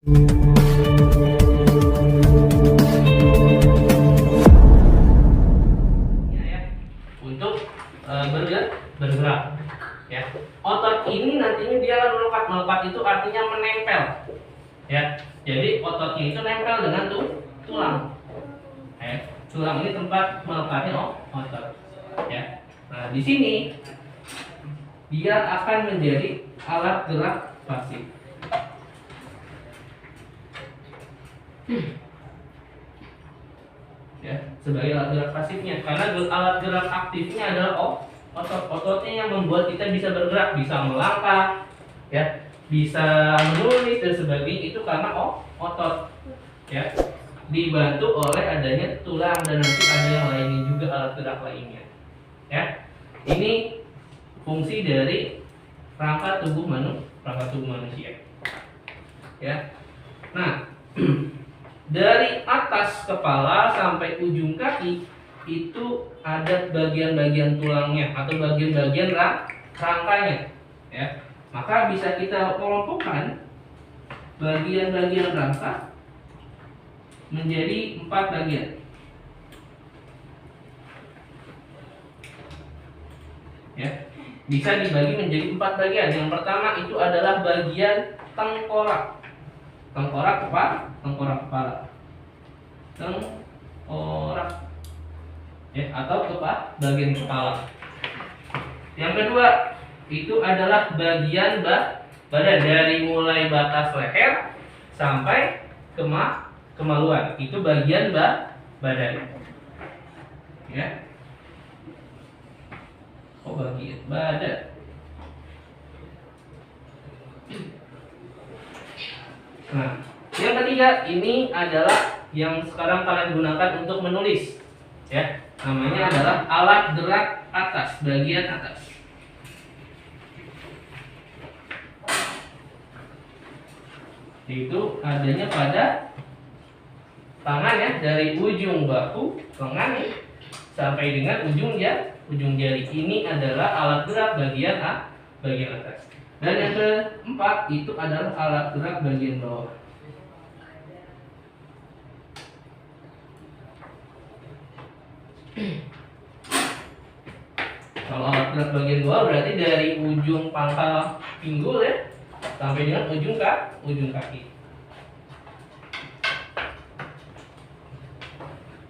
Ya, untuk bergerak ya. Otot ini nantinya dia akan melekat. Melekat itu artinya menempel ya. Jadi ototnya itu nempel dengan tulang ya. Tulang ini tempat melekatnya otot ya. Nah, di sini dia akan menjadi alat gerak pasif. Ya, sebagai alat gerak pasifnya, karena alat gerak aktifnya adalah otot-ototnya yang membuat kita bisa bergerak, bisa melangkah, ya, bisa menulis dan sebagainya, itu karena otot, ya, dibantu oleh adanya tulang dan nanti ada yang lainnya juga, alat gerak lainnya, ya. Ini fungsi dari rangka tubuh manusia, ya. Nah, dari atas kepala sampai ujung kaki itu ada bagian-bagian tulangnya atau bagian-bagian rangkanya, ya. Maka bisa kita kelompokkan bagian-bagian rangka menjadi 4 bagian. Ya, bisa dibagi menjadi 4 bagian. Yang pertama itu adalah bagian tengkorak. Tengkorak kepala. Tengkorak ya, atau bagian kepala. Yang kedua itu adalah bagian badan, dari mulai batas leher sampai kemaluan. Itu bagian badan. Ya. Bagian badan. Nah, yang ketiga ini adalah yang sekarang kalian gunakan untuk menulis, ya. Namanya adalah alat gerak atas, bagian atas. Itu adanya pada tangan, ya, dari ujung bahu lengan sampai dengan ujung jari. Ini adalah alat gerak bagian atas. Dan yang keempat itu adalah alat gerak bagian bawah. Kalau alat gerak bagian bawah berarti dari ujung pangkal pinggul, ya, sampai dengan ujung kaki.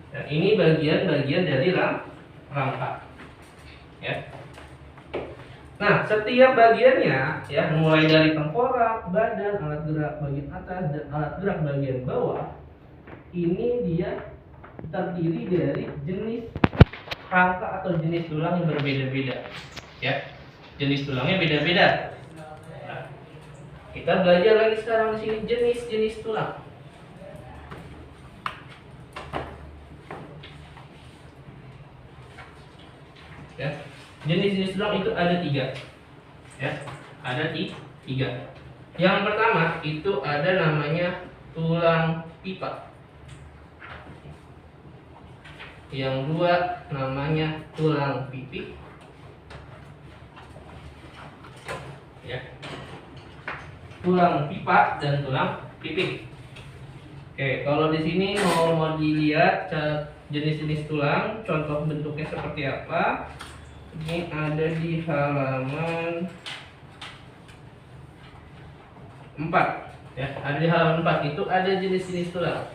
Dan ini bagian-bagian dari rangka. Ya. Nah, setiap bagiannya, ya, mulai dari tengkorak, badan, alat gerak bagian atas dan alat gerak bagian bawah, ini dia terdiri dari jenis rangka atau jenis tulang yang berbeda-beda, ya. Jenis tulangnya beda-beda. Nah, kita belajar lagi sekarang di sini jenis-jenis tulang. Ya, jenis-jenis tulang itu ada 3, ya, ada 3. Yang pertama itu ada namanya tulang pipa. Yang dua namanya tulang pipi, ya, tulang pipa dan tulang pipi. Oke, kalau di sini mau dilihat jenis-jenis tulang, contoh bentuknya seperti apa? Ini ada di halaman 4, ya. Ada di halaman 4 itu ada jenis-jenis tulang.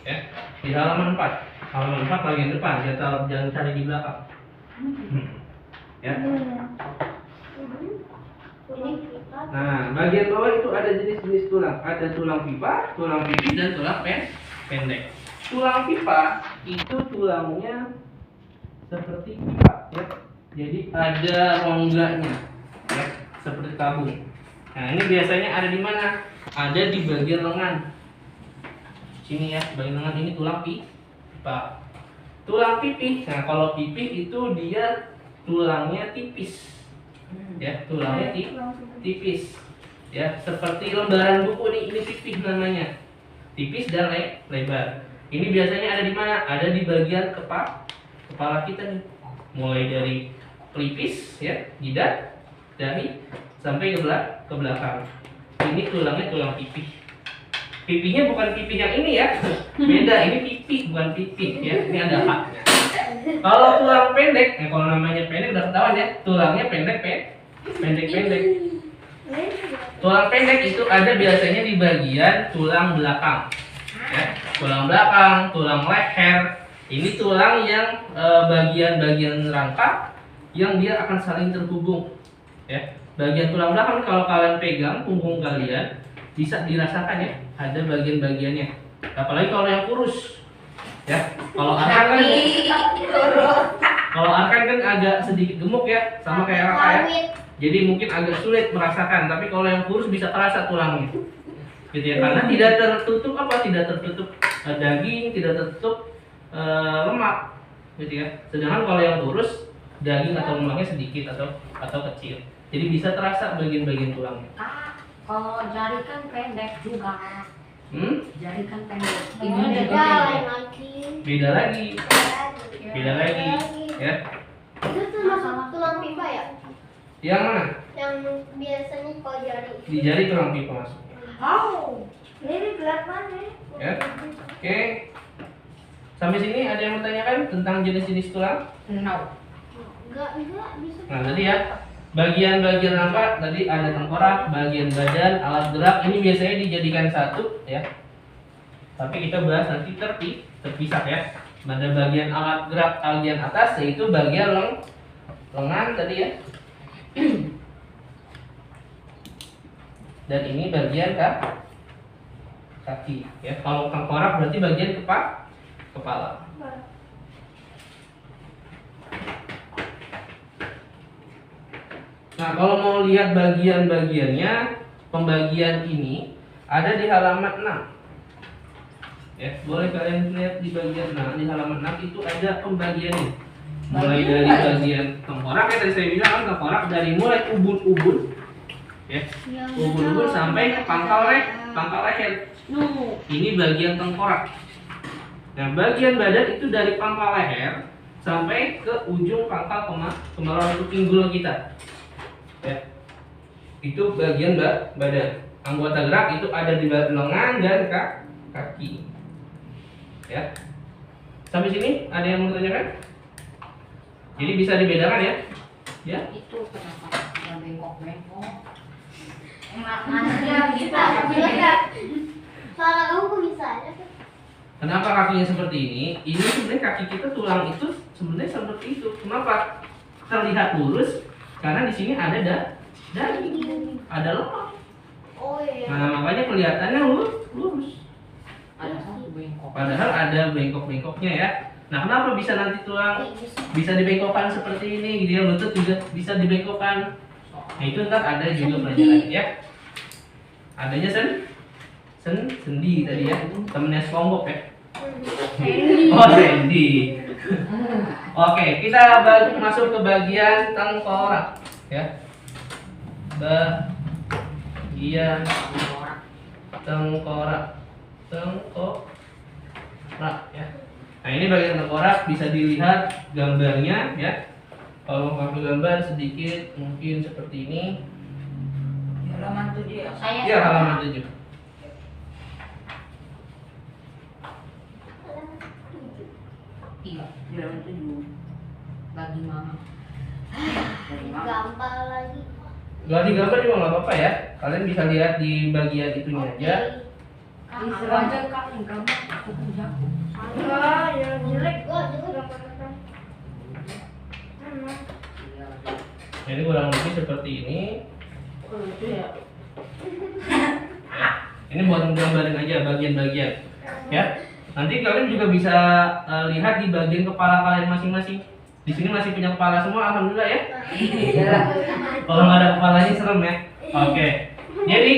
Ya, di halaman 4. Halaman 4 bagian depan, jangan cari di belakang. Ya. Nah, bagian bawah itu ada jenis-jenis tulang. Ada tulang pipa, tulang pipi, dan tulang pendek. Tulang pipa itu tulangnya seperti pipa, ya. Jadi ada rongganya, ya, seperti tabung. Nah, ini biasanya ada di mana? Ada di bagian lengan. Sini, ya, bagian lengan ini tulang pipa. Tulang pipi. Nah, kalau pipi itu dia tulangnya tipis. Ya, tulangnya tipis. Ya, seperti lembaran buku nih, ini pipih namanya. Tipis dan lebar. Ini biasanya ada di mana? Ada di bagian kepala kita nih. Mulai dari pelipis, ya, jidat, dahi sampai ke belakang. Ini tulangnya tulang pipih. Pipihnya bukan pipih yang ini ya. Beda, ini pipih bukan pipih ya. Ini ada haknya. Kalau tulang pendek, kalau namanya pendek udah ketahuan ya. Tulangnya pendek. Tulang pendek itu ada biasanya di bagian tulang belakang. Ya, tulang belakang, tulang leher. Ini tulang yang bagian-bagian rangka yang dia akan saling terhubung. Ya, bagian tulang belakang kalau kalian pegang punggung kalian bisa dirasakan ya, ada bagian-bagiannya. Apalagi kalau yang kurus. Ya, kalau Arkan kan agak sedikit gemuk ya, sama kayak Raka ya. Jadi mungkin agak sulit merasakan, tapi kalau yang kurus bisa terasa tulangnya. Gitu ya, karena tidak tertutup daging, tidak tertutup lemak, gitu ya. Sedangkan kalau yang kurus daging atau lemaknya sedikit atau kecil, jadi bisa terasa bagian-bagian tulangnya. Kalau jari kan pendek juga. Jari kan pendek. Ini juga Beda lagi, ya. Itu tulang pipa ya? Yang mana? Yang biasanya kalau jari. Di jari tulang pipa masuknya. Oh, ini berat mana? Ya. Oke. Sampai sini ada yang bertanyakan tentang jenis-jenis tulang? No. Enggak bisa. Nah, tadi ya, bagian-bagian rangka tadi ada tengkorak, bagian badan, alat gerak ini biasanya dijadikan satu ya. Tapi kita bahas nanti terpisah ya. Ada bagian alat gerak bagian atas yaitu bagian lengan tadi ya. Dan ini bagian kaki ya. Kalau tengkorak berarti bagian kepala. Nah, kalau mau lihat bagian-bagiannya, pembagian ini ada di halaman 6. Ya, boleh kalian lihat di bagian 6, di halaman 6 itu ada pembagiannya. Mulai dari bagian tengkorak ya, tadi saya bilang kan tengkorak dari mulai ubun-ubun ya. Ubun-ubun sampai ke pangkal leher. Ini bagian tengkorak. Nah, bagian badan itu dari pangkal leher sampai ke ujung pangkal kemaluan pinggul kita. Ya. Itu bagian badan. Anggota gerak itu ada di lengan dan kaki. Ya. Sampai sini ada yang mau ditanyakan? Jadi bisa dibedakan ya? Ya. Itu kenapa ada bengkok-bengkok? Mana bisa? Kalau kamu kok bisa aja? Kenapa kakinya seperti ini? Ini sebenarnya kaki kita tulang itu sebenarnya seperti itu. Kenapa terlihat lurus? Karena di sini ada daging, ada lemak. Oh iya. Nah, makanya kelihatannya lurus. Ada satu bengkok. Padahal ada bengkok-bengkoknya ya. Nah, kenapa bisa nanti tulang bisa dibengkokkan seperti ini? Gitu ya, lutut juga bisa dibengkokkan. Nah, itu ntar ada juga pelajaran ya. Adanya sendi tadi ya, temennya SpongeBob ya. Oh, Sandy. Oke, kita masuk ke bagian tengkorak ya. Bagian tengkorak ya. Nah, ini bagian tengkorak bisa dilihat gambarnya ya. Kalau ngambil gambar sedikit mungkin seperti ini. Halaman 7 ya? Ya, halaman 7. Iya, halaman 7. Bagi mama. Gampang lagi. Gak digambar juga nggak apa-apa ya. Kalian bisa lihat di bagian itunya aja. Disuruh aja kak yang gambar aku punya. Enggak, yang jelek kok juga gambar-gambar. Jadi kurang lebih seperti ini. Oh, itu ya. Ini buat menggambarin aja bagian-bagian. Ya. Nanti kalian juga bisa lihat di bagian kepala kalian masing-masing. Di sini masih punya kepala semua, alhamdulillah ya. Kalau nggak ada kepalanya serem ya. Oke. Jadi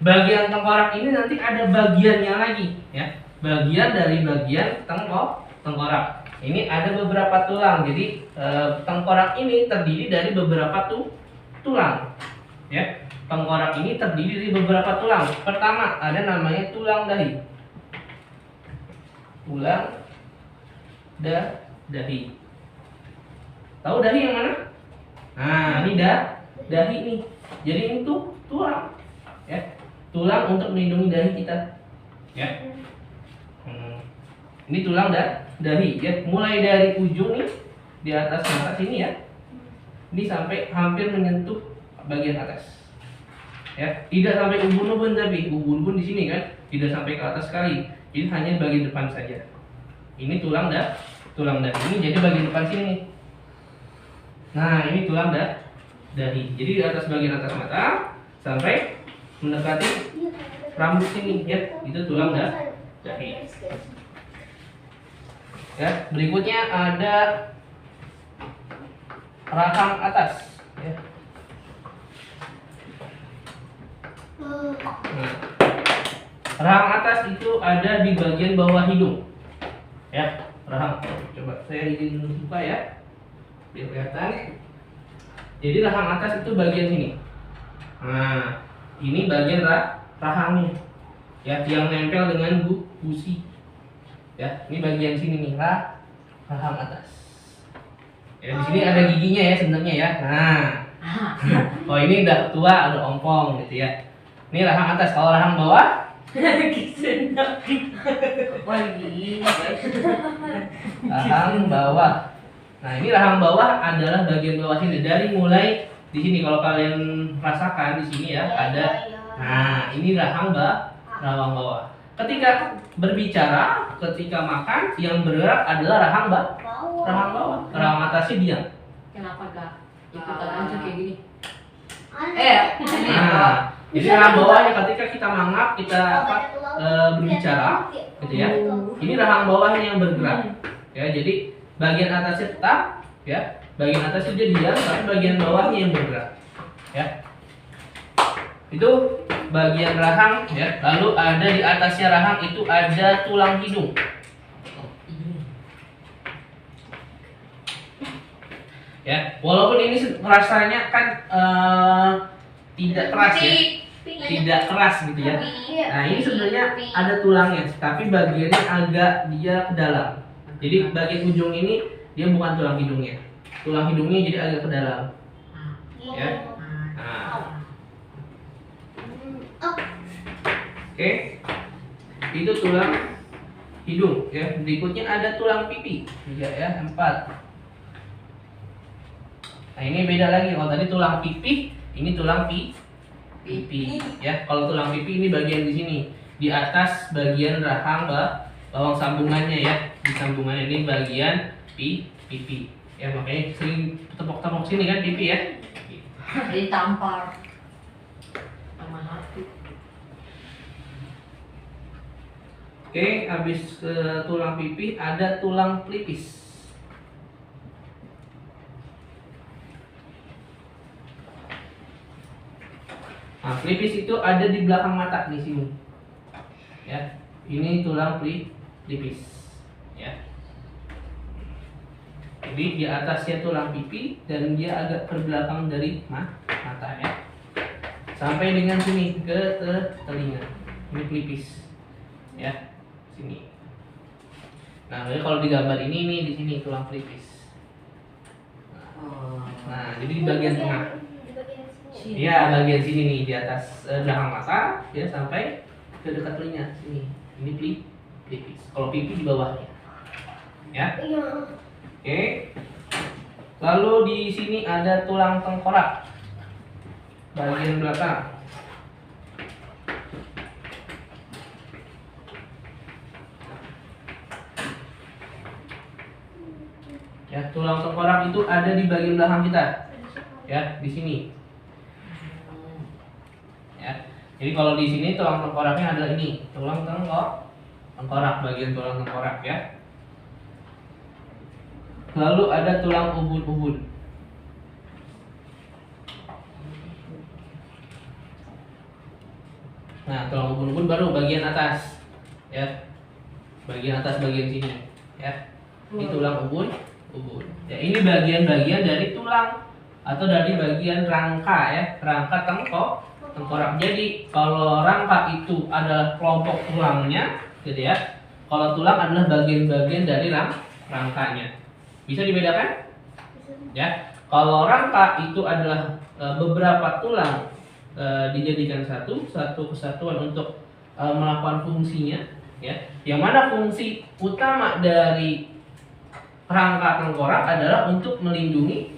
bagian tengkorak ini nanti ada bagiannya lagi, ya. Bagian dari bagian tengkorak. Ini ada beberapa tulang. Jadi tengkorak ini terdiri dari beberapa tulang. Ya. Tengkorak ini terdiri dari beberapa tulang. Pertama ada namanya tulang dahi. Tulang dahi. Tahu dahi yang mana? Nah, ini dahi nih. Jadi ini tuh tulang, ya. Tulang untuk melindungi dahi kita, ya. Ini tulang dahi, ya. Mulai dari ujung nih di atas mata sini ya. Ini sampai hampir menyentuh bagian atas. Ya, tidak sampai ubun-ubun, tapi ubun-ubun di sini kan, tidak sampai ke atas sekali. Ini hanya bagian depan saja. Ini tulang dahi. Ini jadi bagian depan sini nih. Nah, ini tulang dahi. Jadi di atas bagian atas mata sampai mendekati rambut sini ya. Itu tulang dahi. Ya, berikutnya ada rahang atas ya. Nah, rahang atas itu ada di bagian bawah hidung. Ya, rahang. Coba saya izin buka ya. Biar kelihatan. Jadi rahang atas itu bagian sini. Nah, ini bagian rahangnya. Ya, yang nempel dengan gusi. Ya, ini bagian sini nih, rahang atas. Ya, di sini ada giginya ya sebenarnya ya. Nah. Oh, ini udah tua, ada ompong gitu ya. Ini rahang atas, kalau rahang bawah rahang bawah. Nah, ini rahang bawah adalah bagian bawah sini. Dari mulai di sini kalau kalian rasakan di sini ya ada. Nah, ini rahang bawah. Ketika berbicara, ketika makan, yang bergerak adalah rahang bawah. Rahang atasnya diam. Kenapa gak ikutan aja kayak gini? Nah, jadi rahang bawahnya ketika kita mangap, kita berbicara, gitu ya. Ini rahang bawahnya yang bergerak. Ya, jadi bagian atasnya tetap, ya. Bagian atasnya dia diam, tapi bagian bawahnya yang bergerak. Ya. Itu bagian rahang, ya. Lalu ada di atasnya rahang itu ada tulang hidung. Ya, walaupun ini rasanya kan tidak keras ya, tidak keras gitu ya. Nah, ini sebenarnya ada tulangnya, tapi bagiannya agak dia ke dalam. Jadi bagian ujung ini dia bukan tulang hidungnya. Tulang hidungnya jadi agak ke dalam. Ya. Nah. Oke. Itu tulang hidung ya. Berikutnya ada tulang pipi. 3 ya, 4. Nah, ini beda lagi. Kalau tadi tulang pipi, ini tulang pipi ya. Kalau tulang pipi ini bagian di sini, di atas bagian rahang bawang sambungannya ya. Di sambungannya ini bagian pipi. Ya, makanya sering tepok-tepok sini kan pipi ya. Ditampar sama hati. Oke, habis tulang pipi ada tulang pelipis. Nah, pelipis itu ada di belakang mata di sini. Ya, ini tulang pelipis. Ya. Jadi di atasnya tulang pipi dan dia agak ke belakang dari mata ya. Sampai dengan sini ke telinga. Ini pelipis. Ya, sini. Nah, jadi kalau di gambar ini di sini tulang pelipis. Nah, jadi di bagian tengah. Iya, bagian sini nih di atas belakang mata ya sampai ke dekat telinga sini. Ini pelipis. Kalau pipi di bawahnya. Ya. Oke. Lalu di sini ada tulang tengkorak. Bagian belakang. Ya, tulang tengkorak itu ada di bagian belakang kita. Ya, di sini. Ya. Jadi kalau di sini tulang tengkoraknya adalah ini, tulang tengkorak, bagian tulang tengkorak ya. Lalu ada tulang ubun-ubun. Nah, tulang ubun-ubun baru bagian atas. Ya. Bagian atas bagian sini, ya. Ini tulang ubun. Ya, ini bagian-bagian dari tulang atau dari bagian rangka ya, rangka tengkorak. Jadi kalau rangka itu adalah kelompok tulangnya, gitu ya. Kalau tulang adalah bagian-bagian dari rangkanya. Bisa dibedakan? Ya. Kalau rangka itu adalah beberapa tulang dijadikan satu kesatuan untuk melakukan fungsinya, ya. Yang mana fungsi utama dari rangka tengkorak adalah untuk melindungi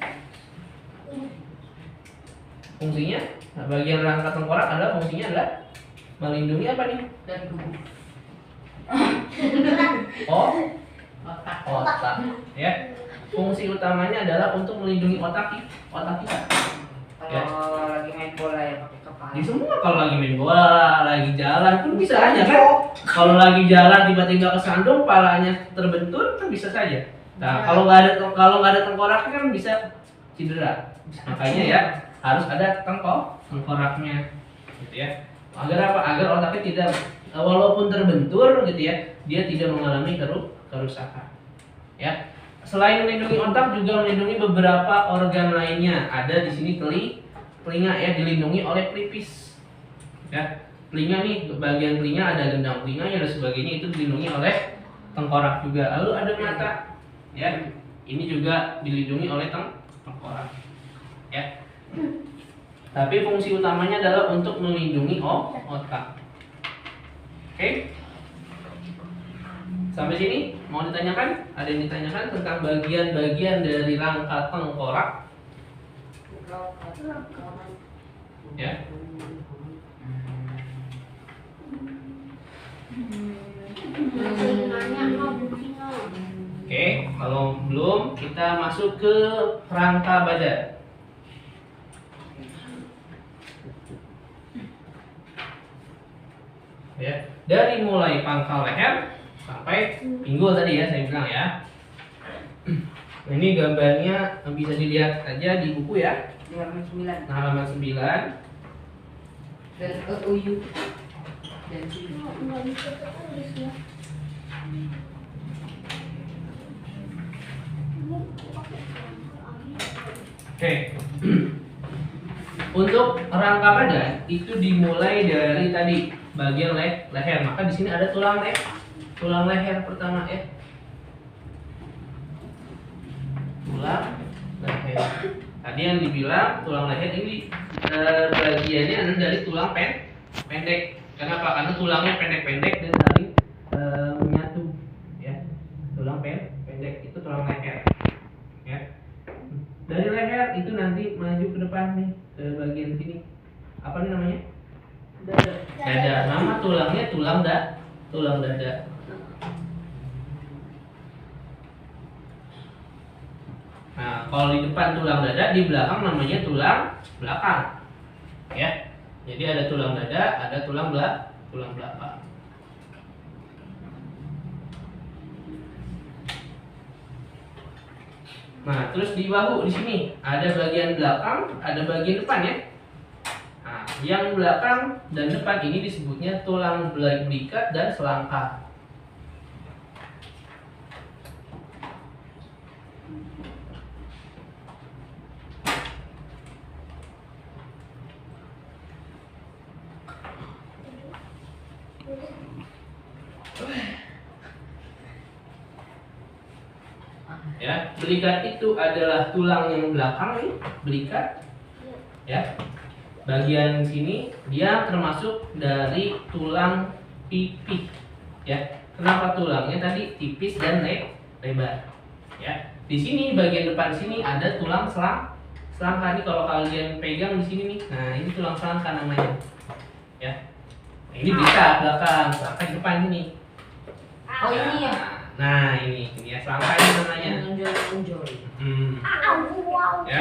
fungsinya. Nah, bagian rangka tengkorak adalah fungsinya adalah melindungi apa nih? Dan tubuh. Oh, Otak. otak. Ya. Fungsi utamanya adalah untuk melindungi otak kita. Kalau lagi main bola ya pakai kepala. Di semua kalau lagi main bola, lagi jalan pun bisa aja kan? Kalau lagi jalan tiba-tiba kesandung, palanya terbentur kan bisa saja. Nah, kalau nggak ada tengkoraknya kan bisa cedera. Makanya ya harus ada tengkoraknya, gitu ya. Agar apa? Agar otaknya tidak, walaupun terbentur, gitu ya, dia tidak mengalami kerusakan. Ya. Selain melindungi otak juga melindungi beberapa organ lainnya. Ada di sini telinga ya, dilindungi oleh pelipis. Ya, telinga nih, bagian telinga ada gendang telinganya dan sebagainya, itu dilindungi oleh tengkorak juga. Lalu ada mata, ya, ini juga dilindungi oleh tengkorak. Ya. Tapi fungsi utamanya adalah untuk melindungi otak. Oke? Sampai sini mau ditanyakan? Ada yang ditanyakan tentang bagian-bagian dari rangka tengkorak? Ya. Oke, kalau belum kita masuk ke rangka badan. Ya, dari mulai pangkal leher sampai pinggul tadi ya saya bilang ya. Nah, ini gambarnya bisa dilihat aja di buku ya. Di halaman 9. Nah, halaman 9. Dan OU. Dan sini. Oke. Untuk rangka badan itu dimulai dari tadi bagian leher. Maka di sini ada tulang leher pertama ya. Tulang leher. Tadi yang dibilang tulang leher ini bagiannya adalah dari tulang pendek. Kenapa? Karena tulangnya pendek-pendek dan saling menyatu. Ya. Tulang pendek itu tulang leher. Ya. Dari leher itu nanti maju ke depan nih ke bagian sini. Apa nih namanya? Dada. Nama tulangnya tulang dada. Nah, kalau di depan tulang dada, di belakang namanya tulang belakang. Ya. Jadi ada tulang dada, ada tulang belakang. Nah, terus di bahu di sini ada bagian belakang, ada bagian depan ya. Nah, yang belakang dan depan ini disebutnya tulang belikat dan selangkah. Ya, belikat itu adalah tulang yang belakang nih, belikat. Ya. Bagian sini dia termasuk dari tulang pipi. Ya. Kenapa tulangnya tadi tipis dan lebar? Ya. Di sini bagian depan sini ada tulang selangka. Ini kalau kalian pegang di sini nih. Nah, ini tulang selangka namanya. Ya. Ini bisa belakang, selangka di depan ini. Oh, ini ya. Nah, ini ya selangka ini namanya. Menonjol. Ya.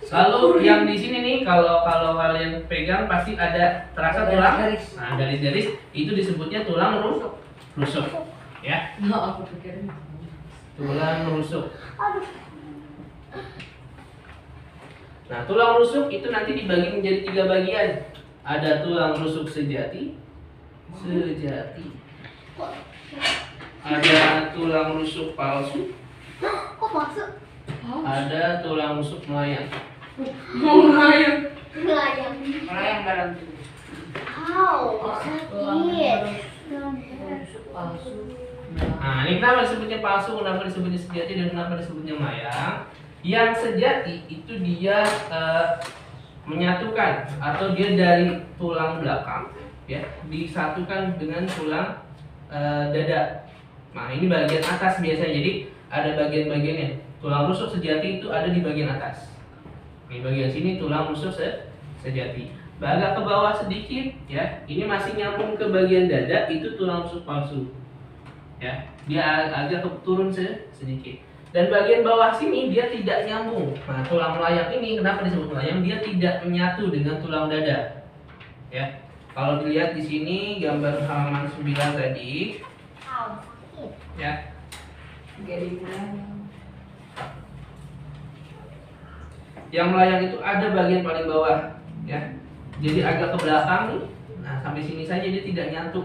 Lalu yang di sini nih kalau kalian pegang pasti ada terasa tulang. Garis. Nah, garis-garis itu disebutnya tulang rusuk. Ya. Aku pikirin. Tulang rusuk. Nah, tulang rusuk itu nanti dibagi menjadi 3 bagian. Ada tulang rusuk sejati. Ada tulang rusuk palsu. Kok maksud? Ada tulang rusuk melayang. Melayang. Melayang. Melayang dalam tubuh. Sakit. Palsu. Nah, ini kenapa disebutnya palsu, kenapa disebutnya sejati, dan kenapa disebutnya melayang? Yang sejati itu dia menyatukan atau dia dari tulang belakang ya disatukan dengan tulang dada. Nah ini bagian atas biasanya, jadi ada bagian-bagiannya. Tulang rusuk sejati itu ada di bagian atas. Di bagian sini tulang rusuk sejati. Agak ke bawah sedikit ya, ini masih nyambung ke bagian dada, itu tulang rusuk palsu. Ya, dia agak turun sedikit. Dan bagian bawah sini dia tidak nyambung. Nah, tulang melayang ini kenapa disebut melayang? Dia tidak menyatu dengan tulang dada. Ya. Kalau dilihat di sini gambar halaman 9 tadi, Au, sakit. ya. Jadi melayang. Yang melayang itu ada bagian paling bawah, ya. Jadi agak ke belakang nih. Nah, sampai sini saja dia tidak nyatu.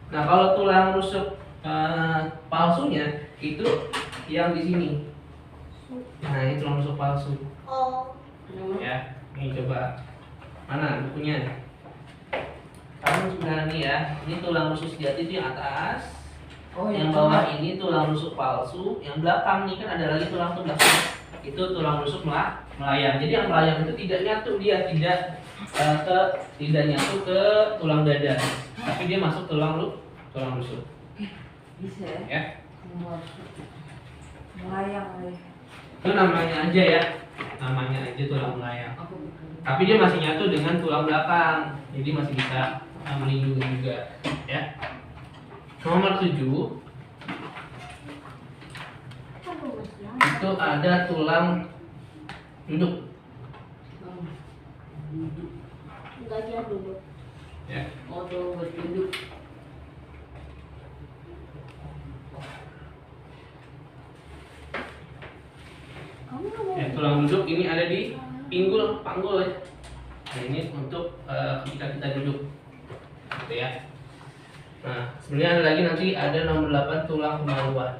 Nah, kalau tulang rusuk palsunya itu yang di sini. Nah, ini tulang rusuk palsu. Oh. Ya, ini coba. Mana bukunya? Kamu sebenarnya nih ya, ini tulang rusuk sejati itu yang atas. Oh, Yang bawah ini tulang rusuk palsu, yang belakang nih kan ada lagi tulang belakang. Itu tulang rusuk melayang. Jadi yang melayang itu tidak nyatu, dia tidak nyatu ke tulang dada. Tapi dia masuk tulang rusuk. Bisa ya? Ya. Melayang nih. Itu namanya aja ya. Namanya aja tulang melayang. Tapi dia masih nyatu dengan tulang belakang. Jadi masih bisa melindungi juga, ya. Nomor 7 Aduh, ya. itu ada tulang duduk, Enggak dia duduk. ya. Oh, tuh berduduk. Kamu nggak mau? Ya, tulang duduk ini ada di panggul ya. Nah, ini untuk ketika kita duduk, gitu ya. Nah, sebenarnya ada lagi nanti ada nomor 8 tulang kemaluan.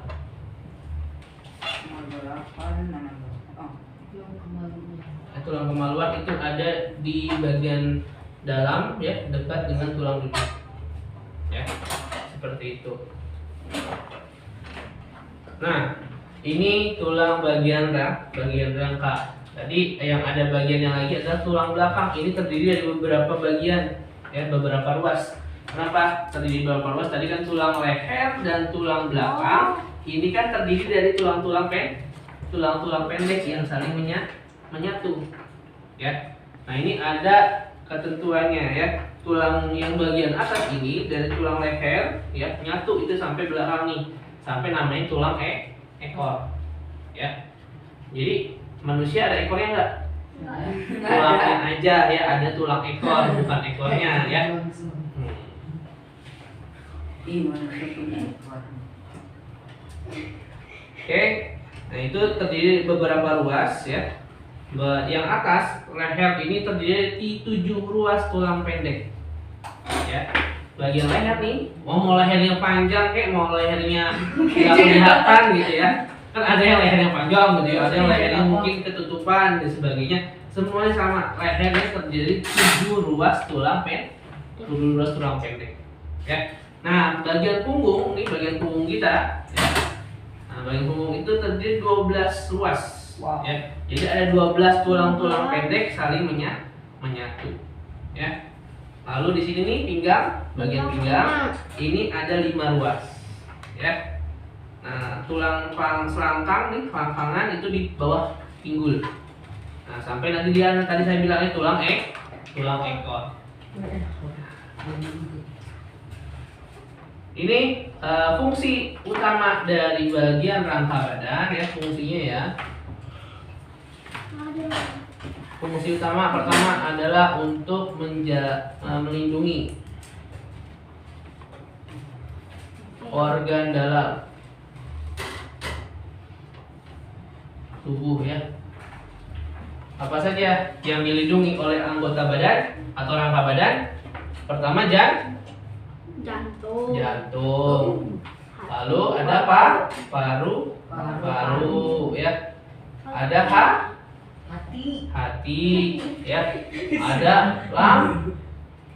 Nomor 8 mana? Oh, yang kemarin. Nah, tulang kemaluan itu ada di bagian dalam ya, dekat dengan tulang duduk. Ya, seperti itu. Nah, ini tulang bagian rangka. Tadi yang ada bagian yang lagi adalah tulang belakang. Ini terdiri dari beberapa bagian, ya, beberapa ruas. Kenapa terdiri dari beberapa ruas? Tadi kan tulang leher dan tulang belakang. Ini kan terdiri dari tulang-tulang pendek yang saling menyatu. Ya. Nah, ini ada ketentuannya ya. Tulang yang bagian atas ini dari tulang leher ya nyatu itu sampai belakang nih. Sampai namanya tulang ekor. Ya. Jadi manusia ada ekornya enggak? Tulangnya aja ya, ada tulang ekor bukan ekornya ya. Oke, nah itu terdiri dari beberapa ruas ya. Yang atas leher ini terdiri dari 7 ruas tulang pendek. Ya, bagian leher nih, mau lehernya panjang kayak mau lehernya nggak kelihatan gitu ya. Kan ada yang lehernya panjang gitu ya, ada yang lehernya mungkin ketutupan dan sebagainya. Semuanya sama, lehernya terdiri 7 ruas tulang pendek. Ya. Nah, bagian punggung nih, bagian punggung kita ya. Nah, bagian punggung itu terdiri 12 ruas. Wow. Ya. Jadi ada 12 tulang-tulang pendek saling menyatu. Ya. Lalu di sini nih pinggang, bagian pinggang ini ada 5 ruas. Ya. Nah, tulang selangkang nih, selangkangan itu di bawah pinggul. Nah, sampai nanti dia tadi saya bilangnya tulang ekor. Ini fungsi utama dari bagian rangka badan ya, fungsinya ya. Fungsi utama pertama adalah untuk melindungi organ dalam tubuh ya. Apa saja yang dilindungi oleh anggota badan atau rangka badan? Pertama Jantung. Lalu ada apa? Paru ya. Ada hati ya. Ada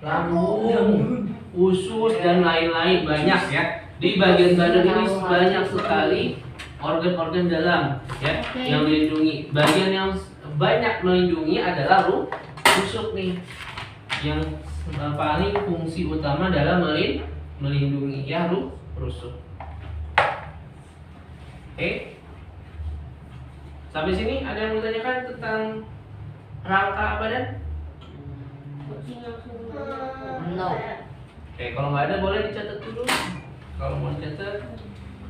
lambung, usus dan lain-lain, banyak ya. Di bagian badan ini banyak sekali organ-organ dalam ya Oke. yang melindungi. Bagian yang banyak melindungi adalah rusuk nih. Yang paling fungsi utama adalah melindungi ya rusuk. Oke. Sampai sini ada yang mau tanyakan tentang rangka badan? Kucing langsung No. Oke, kalau nggak ada boleh dicatat dulu. Kalau mau dicatat,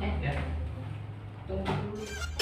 Eh. ya. Tunggu dulu.